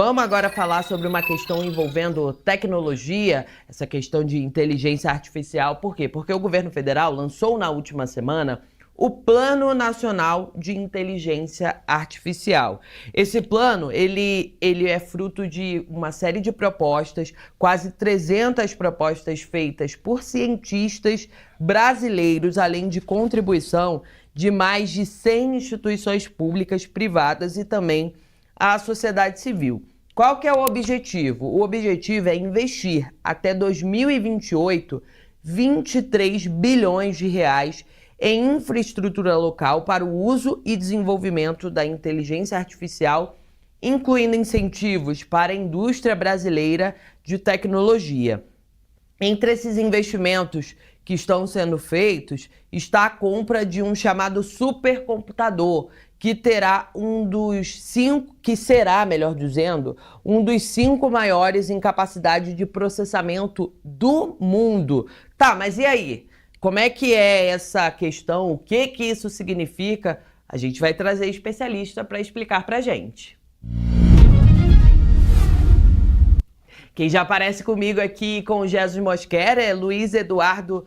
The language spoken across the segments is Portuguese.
Vamos agora falar sobre uma questão envolvendo tecnologia, essa questão de inteligência artificial. Por quê? Porque o governo federal lançou na última semana o Plano Nacional de Inteligência Artificial. Esse plano, ele é fruto de uma série de propostas, quase 300 propostas feitas por cientistas brasileiros, além de contribuição de mais de 100 instituições públicas, privadas e também a sociedade civil. Qual que é o objetivo? O objetivo é investir até 2028 23 bilhões de reais em infraestrutura local para o uso e desenvolvimento da inteligência artificial, incluindo incentivos para a indústria brasileira de tecnologia. Entre esses investimentos que estão sendo feitos está a compra de um chamado supercomputador, que terá um dos 5 maiores em capacidade de processamento do mundo. Tá, mas e aí? Como é que é essa questão? O que isso significa? A gente vai trazer especialista para explicar para a gente. Quem já aparece comigo aqui com o Jesus Mosquera é Luiz Eduardo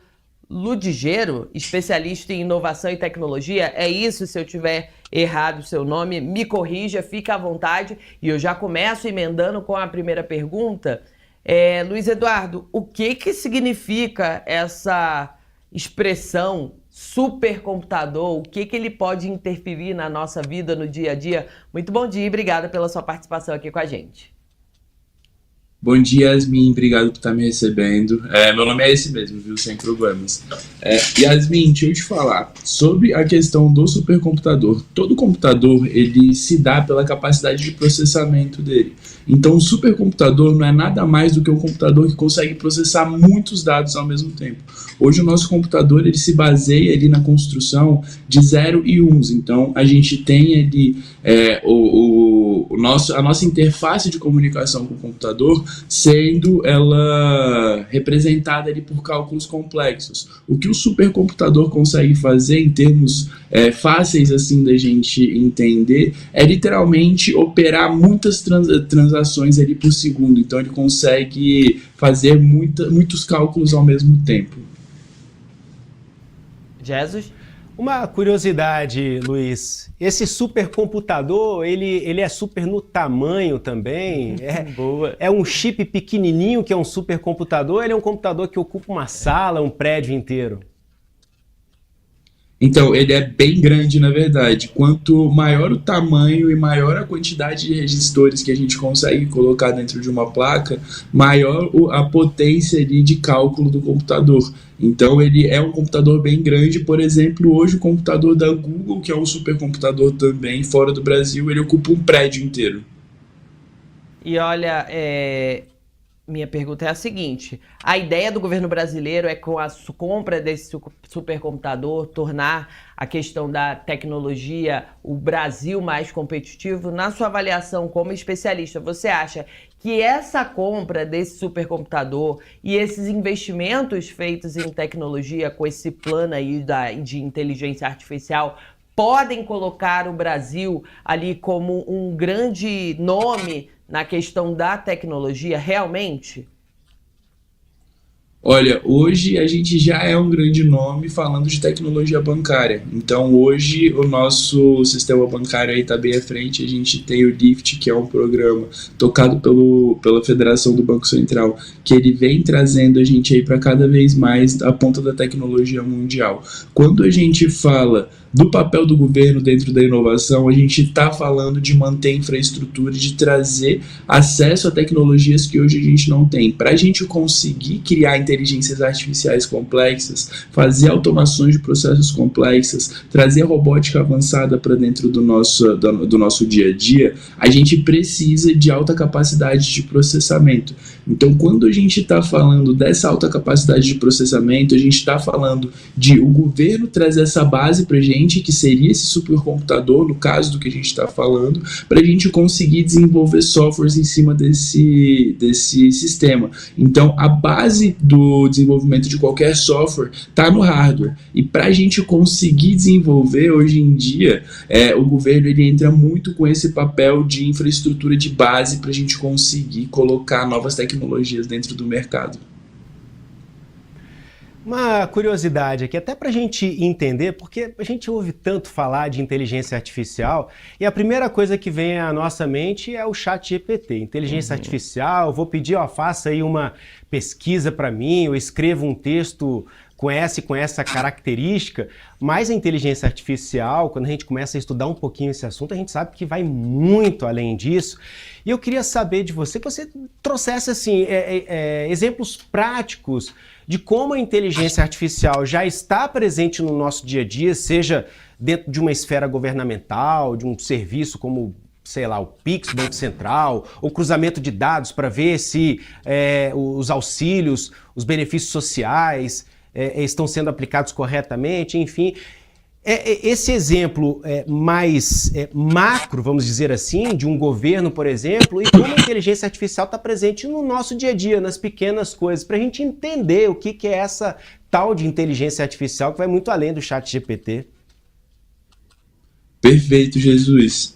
Ludigero, especialista em inovação e tecnologia. É isso, se eu tiver errado o seu nome, me corrija, fica à vontade. E eu já começo emendando com a primeira pergunta. Luiz Eduardo, o que significa essa expressão supercomputador? O que ele pode interferir na nossa vida, no dia a dia? Muito bom dia e obrigada pela sua participação aqui com a gente. Bom dia, Yasmin, obrigado por estar me recebendo. Meu nome é esse mesmo, viu? Sem problemas. Yasmin, deixa eu te falar sobre a questão do supercomputador. Todo computador, ele se dá pela capacidade de processamento dele. Então, o supercomputador não é nada mais do que um computador que consegue processar muitos dados ao mesmo tempo. Hoje, o nosso computador, ele se baseia ali na construção de 0 e 1. Então, a gente tem ali a nossa interface de comunicação com o computador sendo ela representada ali por cálculos complexos. O que o supercomputador consegue fazer em termos fáceis assim da gente entender é literalmente operar muitas transações ali por segundo. Então ele consegue fazer muitos cálculos ao mesmo tempo. Jesus? Uma curiosidade, Luiz, esse supercomputador, ele é super no tamanho também? Boa. É um chip pequenininho que é um supercomputador, ele é um computador que ocupa uma sala, um prédio inteiro? Então, ele é bem grande, na verdade. Quanto maior o tamanho e maior a quantidade de registores que a gente consegue colocar dentro de uma placa, maior a potência ali de cálculo do computador. Então, ele é um computador bem grande. Por exemplo, hoje o computador da Google, que é um supercomputador também, fora do Brasil, ele ocupa um prédio inteiro. E olha, minha pergunta é a seguinte: a ideia do governo brasileiro é, com a compra desse supercomputador, tornar a questão da tecnologia, o Brasil mais competitivo. Na sua avaliação como especialista, você acha que essa compra desse supercomputador e esses investimentos feitos em tecnologia com esse plano aí de inteligência artificial podem colocar o Brasil ali como um grande nome na questão da tecnologia, realmente? Olha, hoje a gente já é um grande nome falando de tecnologia bancária. Então hoje o nosso sistema bancário aí está bem à frente. A gente tem o LIFT, que é um programa tocado pela Federação do Banco Central, que ele vem trazendo a gente aí para cada vez mais a ponta da tecnologia mundial. Quando a gente fala do papel do governo dentro da inovação, a gente está falando de manter infraestrutura, de trazer acesso a tecnologias que hoje a gente não tem. Para a gente conseguir criar inteligências artificiais complexas, fazer automações de processos complexas, trazer robótica avançada para dentro do nosso dia a dia, a gente precisa de alta capacidade de processamento. Então, quando a gente está falando dessa alta capacidade de processamento, a gente está falando de o governo trazer essa base para a gente, inteligente, que seria esse supercomputador, no caso do que a gente está falando, para a gente conseguir desenvolver softwares em cima desse sistema. Então, a base do desenvolvimento de qualquer software está no hardware. E para a gente conseguir desenvolver, hoje em dia, o governo ele entra muito com esse papel de infraestrutura de base para a gente conseguir colocar novas tecnologias dentro do mercado. Uma curiosidade aqui, até para a gente entender, porque a gente ouve tanto falar de inteligência artificial e a primeira coisa que vem à nossa mente é o ChatGPT. Inteligência artificial, vou pedir, faça aí uma pesquisa para mim, eu escrevo um texto com essa característica, mas a inteligência artificial, quando a gente começa a estudar um pouquinho esse assunto, a gente sabe que vai muito além disso. E eu queria saber de você, que você trouxesse assim, exemplos práticos de como a inteligência artificial já está presente no nosso dia a dia, seja dentro de uma esfera governamental, de um serviço como, sei lá, o Pix, Banco Central, ou cruzamento de dados para ver se os auxílios, os benefícios sociais estão sendo aplicados corretamente, enfim. Esse exemplo mais macro, vamos dizer assim, de um governo, por exemplo, e como a inteligência artificial está presente no nosso dia a dia, nas pequenas coisas, para a gente entender o que é essa tal de inteligência artificial que vai muito além do ChatGPT. Perfeito, Jesus.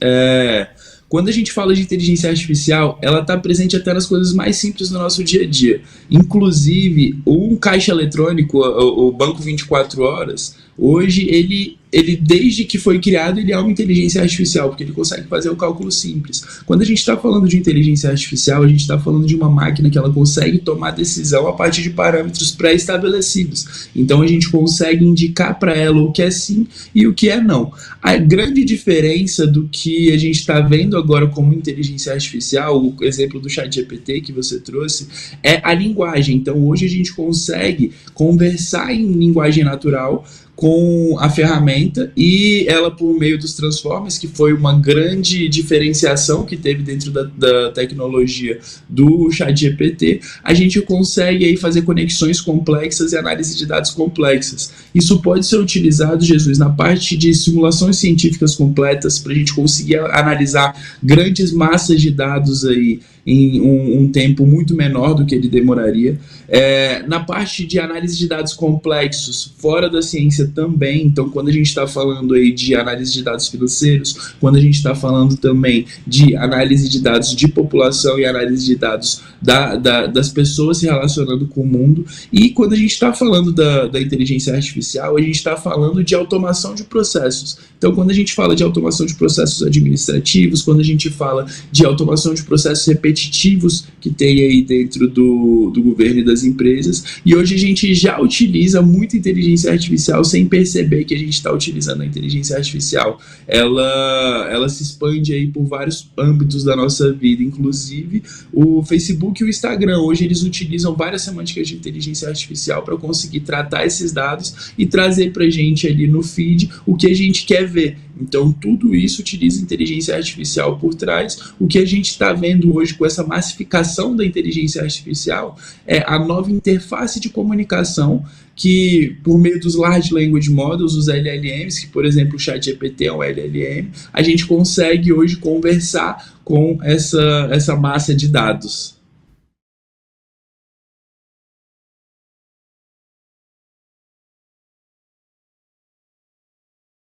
Quando a gente fala de inteligência artificial, ela está presente até nas coisas mais simples do nosso dia a dia. Inclusive, um caixa eletrônico, o Banco 24 Horas, hoje ele desde que foi criado, ele é uma inteligência artificial, porque ele consegue fazer o cálculo simples. Quando a gente está falando de inteligência artificial, a gente está falando de uma máquina que ela consegue tomar decisão a partir de parâmetros pré-estabelecidos. Então a gente consegue indicar para ela o que é sim e o que é não. A grande diferença do que a gente está vendo agora como inteligência artificial, o exemplo do ChatGPT que você trouxe, é a linguagem. Então hoje a gente consegue conversar em linguagem natural com a ferramenta, e ela, por meio dos Transformers, que foi uma grande diferenciação que teve dentro da tecnologia do ChatGPT, a gente consegue aí fazer conexões complexas e análise de dados complexas. Isso pode ser utilizado, Jesus, na parte de simulações científicas completas, para a gente conseguir analisar grandes massas de dados aí em um tempo muito menor do que ele demoraria. Na parte de análise de dados complexos, fora da ciência também, então quando a gente está falando aí de análise de dados financeiros, quando a gente está falando também de análise de dados de população e análise de dados das pessoas se relacionando com o mundo, e quando a gente está falando da inteligência artificial, a gente está falando de automação de processos. Então quando a gente fala de automação de processos administrativos, quando a gente fala de automação de processos repetitivos que tem aí dentro do governo e das empresas, e hoje a gente já utiliza muita inteligência artificial sem perceber que a gente está utilizando a inteligência artificial. Ela se expande aí por vários âmbitos da nossa vida, inclusive o Facebook e o Instagram. Hoje eles utilizam várias semânticas de inteligência artificial para conseguir tratar esses dados e trazer para a gente ali no feed o que a gente quer ver. Então tudo isso utiliza inteligência artificial por trás. O que a gente está vendo hoje com essa massificação da inteligência artificial é a nova interface de comunicação que, por meio dos Large Language Models, os LLMs, que por exemplo o ChatGPT é um LLM, a gente consegue hoje conversar com essa massa de dados.